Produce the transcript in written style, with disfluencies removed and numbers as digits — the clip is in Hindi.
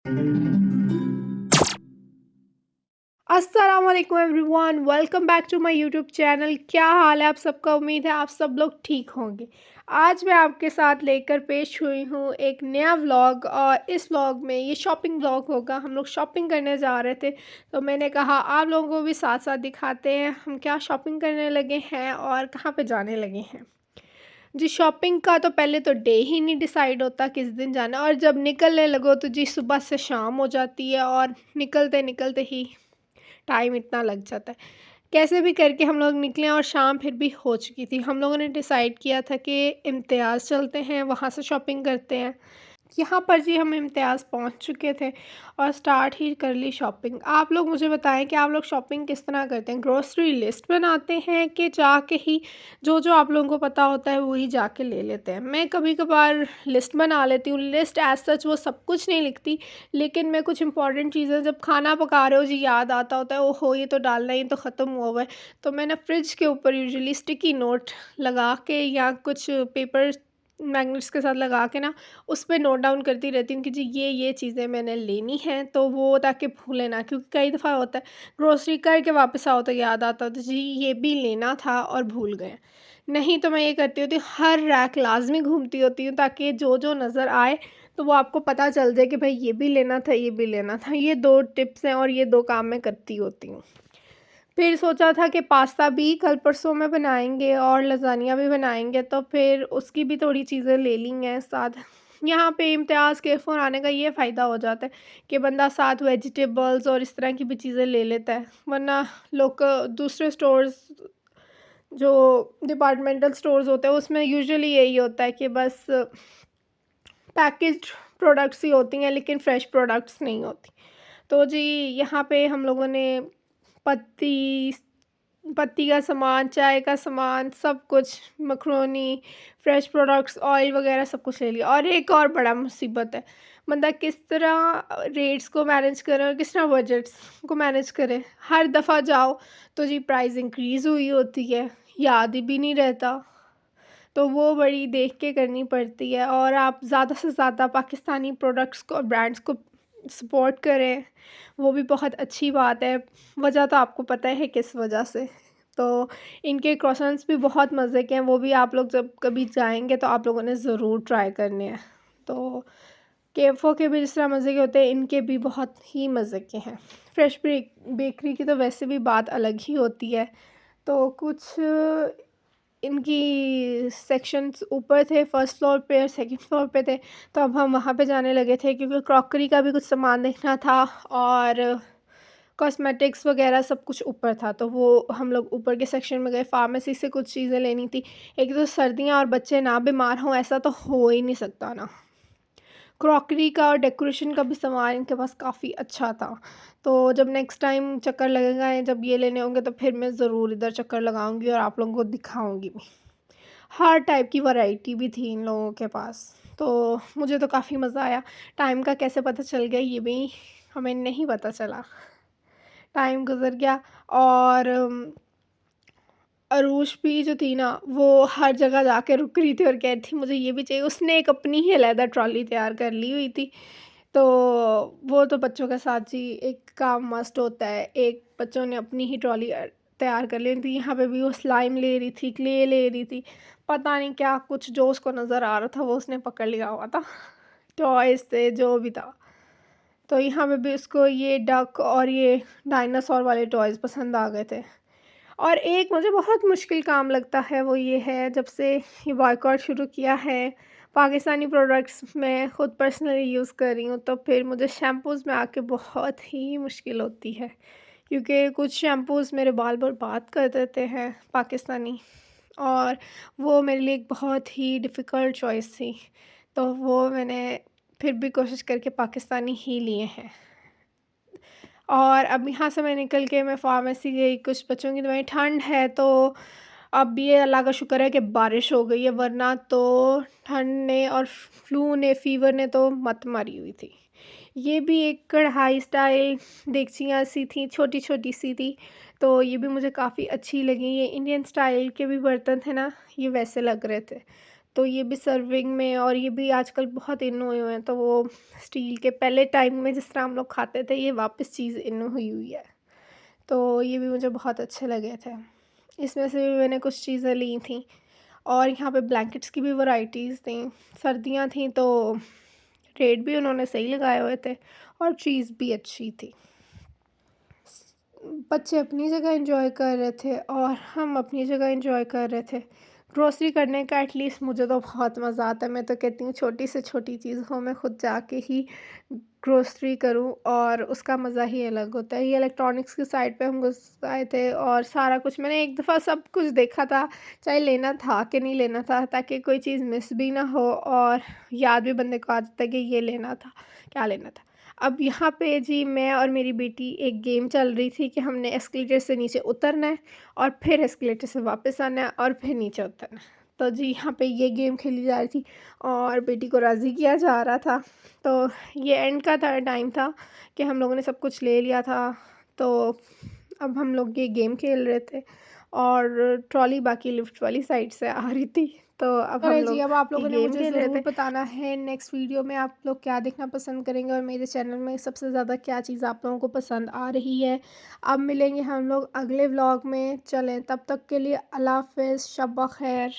अस्सलाम वालेकुम everyone, welcome back to my YouTube channel. क्या हाल है आप सबका? उम्मीद है आप सब लोग ठीक होंगे। आज मैं आपके साथ लेकर पेश हुई हूँ एक नया व्लॉग, और इस व्लॉग में ये शॉपिंग व्लॉग होगा। हम लोग शॉपिंग करने जा रहे थे, तो मैंने कहा आप लोगों को भी साथ साथ दिखाते हैं हम क्या शॉपिंग करने लगे हैं और कहाँ पे जाने लगे हैं। जी, शॉपिंग का तो पहले तो डे ही नहीं डिसाइड होता किस दिन जाना, और जब निकलने लगो तो जी सुबह से शाम हो जाती है, और निकलते निकलते ही टाइम इतना लग जाता है। कैसे भी करके हम लोग निकले, और शाम फिर भी हो चुकी थी। हम लोगों ने डिसाइड किया था कि इम्तियाज़ चलते हैं, वहाँ से शॉपिंग करते हैं। यहाँ पर जी हम इम्तियाज़ पहुँच चुके थे और स्टार्ट ही कर ली शॉपिंग। आप लोग मुझे बताएं कि आप लोग शॉपिंग किस तरह करते हैं? ग्रोसरी लिस्ट बनाते हैं कि जाके ही जो आप लोगों को पता होता है वही जाके ले लेते हैं? मैं कभी-कभार लिस्ट बना लेती हूँ। लिस्ट एज़ सच वो सब कुछ नहीं लिखती, लेकिन मैं कुछ इंपॉर्टेंट चीज़ें जब खाना पका रहे हो जी याद आता होता है, ओहो! ये तो डालना है, ये तो ख़त्म हुआ हुआ है। तो मैं ना फ्रिज के ऊपर यूजुअली स्टिकी नोट लगा के, या कुछ पेपर मैग्नेट्स के साथ लगा के ना, उस पे नोट डाउन करती रहती हूँ कि जी ये चीज़ें मैंने लेनी हैं, तो वो ताकि भूले ना। क्योंकि कई दफ़ा होता है ग्रोसरी करके वापस आओ तो याद आता है तो जी ये भी लेना था और भूल गए। नहीं तो मैं ये करती होती हूँ, हर रैक लाज़मी घूमती होती हूँ ताकि जो नज़र आए तो वो आपको पता चल जाए कि भाई ये भी लेना था, ये भी लेना था। ये 2 टिप्स हैं और ये 2 काम मैं करती होती हूँ। फिर सोचा था कि पास्ता भी कल परसों में बनाएँगे और लज़ानिया भी बनाएँगे, तो फिर उसकी भी थोड़ी चीज़ें ले ली हैं साथ। यहाँ पे इम्तियाज़ के फ़ोन आने का ये फ़ायदा हो जाता है कि बंदा साथ वेजिटेबल्स और इस तरह की भी चीज़ें ले लेता है। वरना लोग दूसरे स्टोर्स, जो डिपार्टमेंटल स्टोर्स होते हैं, उसमें यूजुअली यही होता है कि बस पैकेज्ड प्रोडक्ट्स ही होती हैं, लेकिन फ्रेश प्रोडक्ट्स नहीं होती। तो जी यहाँ पे हम लोगों ने पत्ती पत्ती का सामान, चाय का सामान, सब कुछ, मकरोनी, फ्रेश प्रोडक्ट्स, ऑयल वगैरह सब कुछ ले लिया। और एक और बड़ा मुसीबत है, बंदा किस तरह रेट्स को मैनेज करे और किस तरह बजट्स को मैनेज करे। हर दफ़ा जाओ तो जी प्राइस इंक्रीज़ हुई होती है, याद ही भी नहीं रहता। तो वो बड़ी देख के करनी पड़ती है, और आप ज़्यादा से ज़्यादा पाकिस्तानी प्रोडक्ट्स को और ब्रांड्स को सपोर्ट करें, वो भी बहुत अच्छी बात है। वजह तो आपको पता है किस वजह से। तो इनके क्रॉसन्स भी बहुत मज़े के हैं, वो भी आप लोग जब कभी जाएँगे तो आप लोगों ने ज़रूर ट्राई करने हैं। तो केफ़ो के भी जिस तरह मज़े के होते हैं, इनके भी बहुत ही मज़े के हैं। फ्रेश बेकरी की तो वैसे भी बात अलग ही होती है। तो कुछ इनकी सेक्शंस ऊपर थे, फर्स्ट फ्लोर पे और सेकंड फ्लोर पे थे, तो अब हम वहाँ पे जाने लगे थे क्योंकि क्रॉकरी का भी कुछ सामान देखना था, और कॉस्मेटिक्स वगैरह सब कुछ ऊपर था, तो वो हम लोग ऊपर के सेक्शन में गए। फार्मेसी से कुछ चीज़ें लेनी थी। एक तो सर्दियाँ और बच्चे ना बीमार हों, ऐसा तो हो ही नहीं सकता ना। क्रॉकरी का और डेकोरेशन का भी सामान इनके पास काफ़ी अच्छा था। तो जब नेक्स्ट टाइम चक्कर लगेगा या जब ये लेने होंगे तो फिर मैं ज़रूर इधर चक्कर लगाऊँगी और आप लोगों को दिखाऊँगी भी। हर टाइप की वैरायटी भी थी इन लोगों के पास। तो मुझे तो काफ़ी मज़ा आया। टाइम का कैसे पता चल गया ये भी हमें नहीं पता चला। टाइम गुज़र गया, और अरूश भी जो थी ना, वो हर जगह जाके रुक रही थी और कह रही थी मुझे ये भी चाहिए। उसने एक अपनी ही अलहदा ट्रॉली तैयार कर ली हुई थी। तो वो तो बच्चों के साथ जी एक काम मस्ट होता है। एक बच्चों ने अपनी ही ट्रॉली तैयार कर ली थी। यहाँ पे भी वो स्लाइम ले रही थी, क्ले ले रही थी, पता नहीं क्या कुछ जो उसको नज़र आ रहा था वो उसने पकड़ लिया हुआ था। टॉयज़ थे जो भी था। तो यहाँ पे भी उसको ये डक और ये डायनासोर वाले टॉयज़ पसंद आ गए थे। और एक मुझे बहुत मुश्किल काम लगता है वो ये है, जब से ये बॉयकॉट शुरू किया है पाकिस्तानी प्रोडक्ट्स मैं ख़ुद पर्सनली यूज़ कर रही हूँ, तो फिर मुझे शैम्पूज़ में आके बहुत ही मुश्किल होती है, क्योंकि कुछ शैम्पूज़ मेरे बाल बर्बाद कर देते हैं पाकिस्तानी, और वो मेरे लिए एक बहुत ही डिफ़िकल्ट चॉइस थी। तो वो मैंने फिर भी कोशिश करके पाकिस्तानी ही लिए हैं। और अब यहाँ से मैं निकल के मैं फ़ार्मेसी गई, कुछ बच्चों की दवाई। ठंड है तो अब ये अल्लाह का शुक्र है कि बारिश हो गई है, वरना तो ठंड ने और फ्लू ने, फ़ीवर ने तो मत मारी हुई थी। ये भी एक कढ़ाई स्टाइल देगचियाँ सी थी, छोटी-छोटी सी थी, तो ये भी मुझे काफ़ी अच्छी लगी। ये इंडियन स्टाइल के भी बर्तन थे ना, ये वैसे लग रहे थे। तो ये भी सर्विंग में, और ये भी आजकल बहुत इन हुए हुए हैं, तो वो स्टील के पहले टाइम में जिस तरह हम लोग खाते थे, ये वापस चीज़ इन हुई हुई है। तो ये भी मुझे बहुत अच्छे लगे थे। इसमें से भी मैंने कुछ चीज़ें ली थी, और यहाँ पे ब्लैंकेट्स की भी वैराइटीज़ थी। सर्दियाँ थीं तो रेट भी उन्होंने सही लगाए हुए थे, और चीज़ भी अच्छी थी। बच्चे अपनी जगह एंजॉय कर रहे थे और हम अपनी जगह एंजॉय कर रहे थे। ग्रोसरी करने का एटलीस्ट मुझे तो बहुत मज़ा आता है। मैं तो कहती हूँ छोटी से छोटी चीज़ हो, मैं खुद जाके ही ग्रोसरी करूँ, और उसका मज़ा ही अलग होता है। ये इलेक्ट्रॉनिक्स की साइड पे हम घुस आए थे, और सारा कुछ मैंने एक दफ़ा सब कुछ देखा था, चाहे लेना था कि नहीं लेना था, ताकि कोई चीज़ मिस भी ना हो, और याद भी बंदे को आ जाता है कि ये लेना था, क्या लेना था। अब यहाँ पे जी मैं और मेरी बेटी एक गेम चल रही थी कि हमने एस्केलेटर से नीचे उतरना है, और फिर एस्केलेटर से वापस आना है, और फिर नीचे उतरना है। तो जी यहाँ पे ये गेम खेली जा रही थी, और बेटी को राज़ी किया जा रहा था। तो ये एंड का था टाइम था कि हम लोगों ने सब कुछ ले लिया था। तो अब हम लोग ये गेम खेल रहे थे, और ट्रॉली बाकी लिफ्ट वाली साइड से आ रही थी। तो अब हम अरे जी, लोग अब आप ये लोगों ने गेम मुझे खेल रहे ज़रूर थे। बताना है नेक्स्ट वीडियो में आप लोग क्या देखना पसंद करेंगे, और मेरे चैनल में सबसे ज़्यादा क्या चीज़ आप लोगों को पसंद आ रही है। अब मिलेंगे हम लोग अगले व्लॉग में। चलें, तब तक के लिए अल्लाह हाफ़िज़, शब ब ख़ैर।